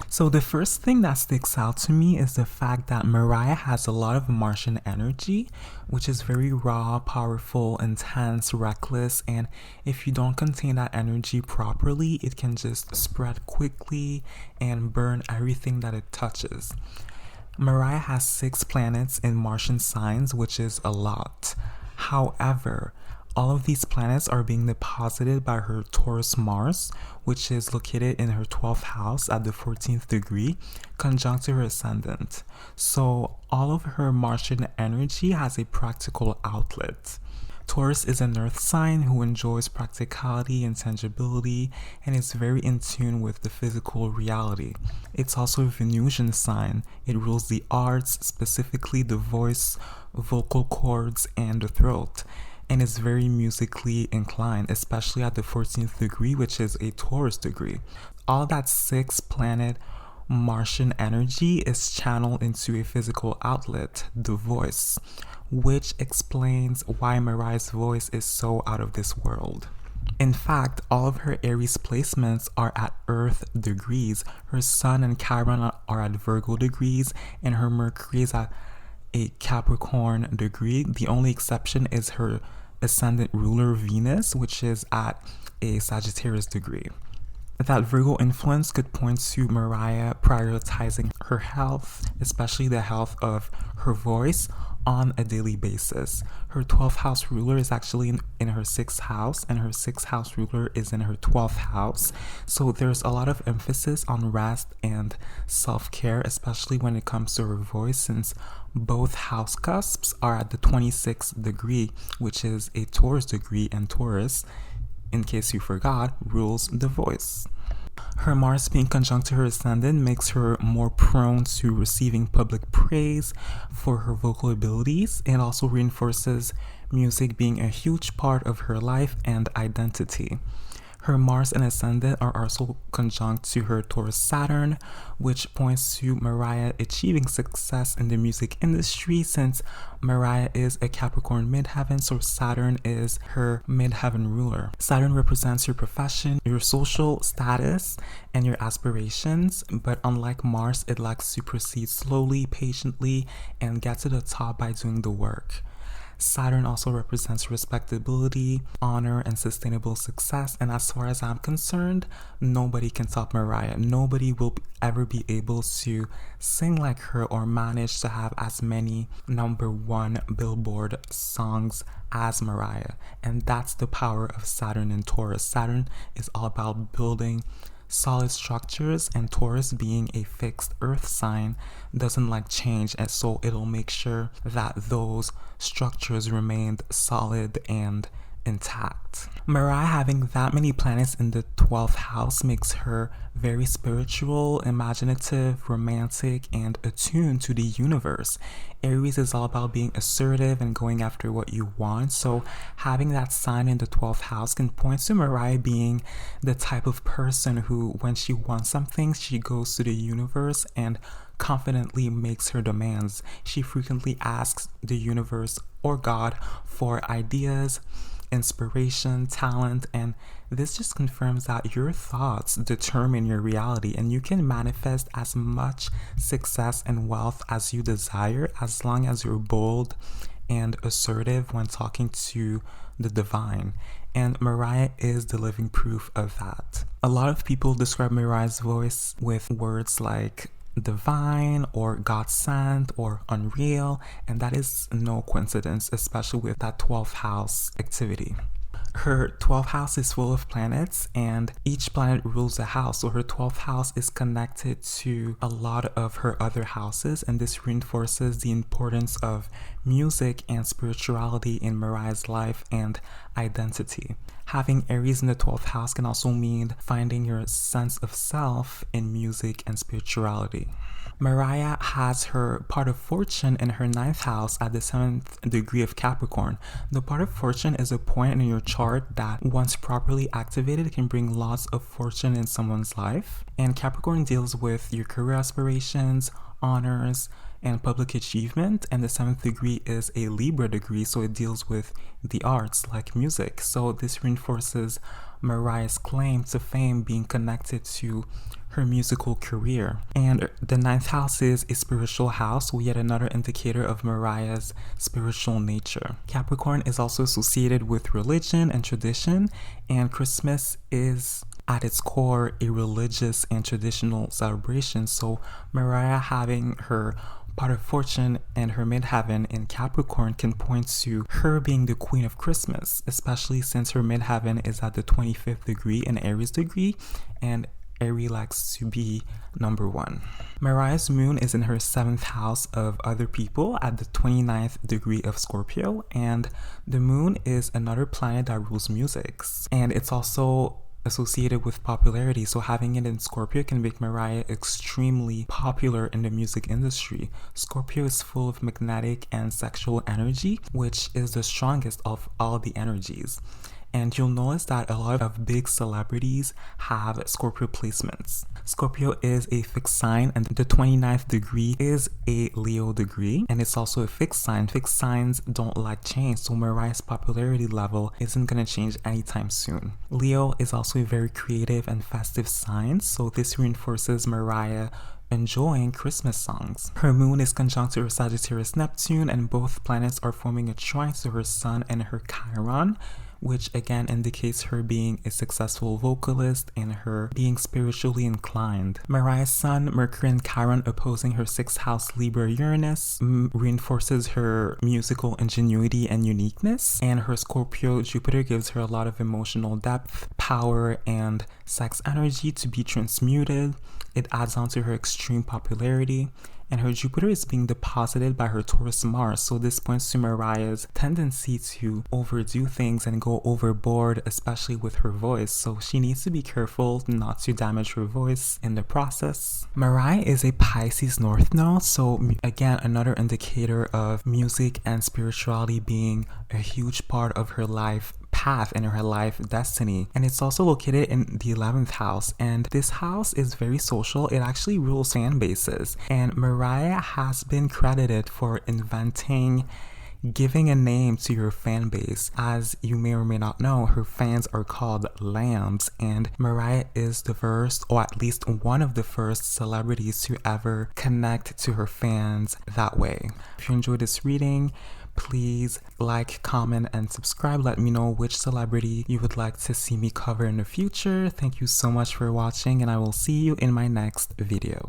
So the first thing that sticks out to me is the fact that Mariah has a lot of Martian energy, which is very raw, powerful, intense, reckless, and if you don't contain that energy properly, it can just spread quickly and burn everything that it touches. Mariah has 6 planets in Martian signs, which is a lot. However, all of these planets are being deposited by her Taurus Mars, which is located in her 12th house at the 14th degree, conjunct to her ascendant. So all of her Martian energy has a practical outlet. Taurus is an earth sign who enjoys practicality and tangibility and is very in tune with the physical reality. It's also a Venusian sign. It rules the arts, specifically the voice, vocal cords, and the throat, and is very musically inclined, especially at the 14th degree, which is a Taurus degree. All that 6 planet Martian energy is channeled into a physical outlet, the voice, which explains why Mariah's voice is so out of this world. In fact, all of her Aries placements are at Earth degrees. Her Sun and Chiron are at Virgo degrees, and her Mercury is at a Capricorn degree. The only exception is her ascendant ruler Venus, which is at a Sagittarius degree. That Virgo influence could point to Mariah prioritizing her health, especially the health of her voice, on a daily basis. Her 12th house ruler is actually in her 6th house, and her 6th house ruler is in her 12th house. So there's a lot of emphasis on rest and self-care, especially when it comes to her voice, since both house cusps are at the 26th degree, which is a Taurus degree, and Taurus, in case you forgot, rules the voice. Her Mars being conjunct to her ascendant makes her more prone to receiving public praise for her vocal abilities. It also reinforces music being a huge part of her life and identity. Her Mars and ascendant are also conjunct to her Taurus Saturn, which points to Mariah achieving success in the music industry, since Mariah is a Capricorn midheaven, so Saturn is her midheaven ruler. Saturn represents your profession, your social status, and your aspirations, but unlike Mars, it likes to proceed slowly, patiently, and get to the top by doing the work. Saturn also represents respectability, honor, and sustainable success. And as far as I'm concerned, nobody can top Mariah. Nobody will ever be able to sing like her or manage to have as many #1 Billboard songs as Mariah. And that's the power of Saturn and Taurus. Saturn is all about building solid structures, and Taurus, being a fixed earth sign, doesn't like change, and so it'll make sure that those structures remained solid and intact. Mariah having that many planets in the 12th house makes her very spiritual, imaginative, romantic, and attuned to the universe. Aries is all about being assertive and going after what you want, so having that sign in the 12th house can point to Mariah being the type of person who, when she wants something, she goes to the universe and confidently makes her demands. She frequently asks the universe or God for ideas, inspiration, talent, and this just confirms that your thoughts determine your reality, and you can manifest as much success and wealth as you desire as long as you're bold and assertive when talking to the divine. And Mariah is the living proof of that. A lot of people describe Mariah's voice with words like divine or God sent or unreal, and that is no coincidence, especially with that 12th house activity. Her 12th house is full of planets, and each planet rules a house, so her 12th house is connected to a lot of her other houses, and this reinforces the importance of music and spirituality in Mariah's life and identity. Having Aries in the 12th house can also mean finding your sense of self in music and spirituality. Mariah has her part of fortune in her 9th house at the 7th degree of Capricorn. The part of fortune is a point in your chart that, once properly activated, can bring lots of fortune in someone's life. And Capricorn deals with your career aspirations, honors, and public achievement, and the 7th degree is a Libra degree, so it deals with the arts like music. So this reinforces Mariah's claim to fame being connected to her musical career. And the ninth house is a spiritual house, so yet another indicator of Mariah's spiritual nature. Capricorn is also associated with religion and tradition, and Christmas is at its core a religious and traditional celebration. So Mariah having her part of fortune and her midheaven in Capricorn can point to her being the queen of Christmas, especially since her midheaven is at the 25th degree and Aries degree, and Aries likes to be number one. Mariah's moon is in her 7th house of other people at the 29th degree of Scorpio, and the moon is another planet that rules music, and it's also associated with popularity, so having it in Scorpio can make Mariah extremely popular in the music industry. Scorpio is full of magnetic and sexual energy, which is the strongest of all the energies. And you'll notice that a lot of big celebrities have Scorpio placements. Scorpio is a fixed sign, and the 29th degree is a Leo degree, and it's also a fixed sign. Fixed signs don't like change, so Mariah's popularity level isn't going to change anytime soon. Leo is also a very creative and festive sign, so this reinforces Mariah enjoying Christmas songs. Her moon is conjunct to her Sagittarius Neptune, and both planets are forming a trine to her Sun and her Chiron, which again indicates her being a successful vocalist and her being spiritually inclined. Mariah's Sun, Mercury, and Chiron opposing her 6th house Libra Uranus reinforces her musical ingenuity and uniqueness, and her Scorpio Jupiter gives her a lot of emotional depth, power, and sex energy to be transmuted. It adds on to her extreme popularity, and her Jupiter is being deposited by her Taurus Mars, so this points to Mariah's tendency to overdo things and go overboard, especially with her voice, so she needs to be careful not to damage her voice in the process. Mariah is a Pisces North Node, so again another indicator of music and spirituality being a huge part of her life path and her life destiny, and it's also located in the 11th house, and this house is very social. It actually rules fan bases, and Mariah has been credited for inventing giving a name to your fan base. As you may or may not know, her fans are called lambs, and Mariah is the first, or at least one of the first celebrities to ever connect to her fans that way. If you enjoyed this reading, please like, comment, and subscribe. Let me know which celebrity you would like to see me cover in the future. Thank you so much for watching, and I will see you in my next video.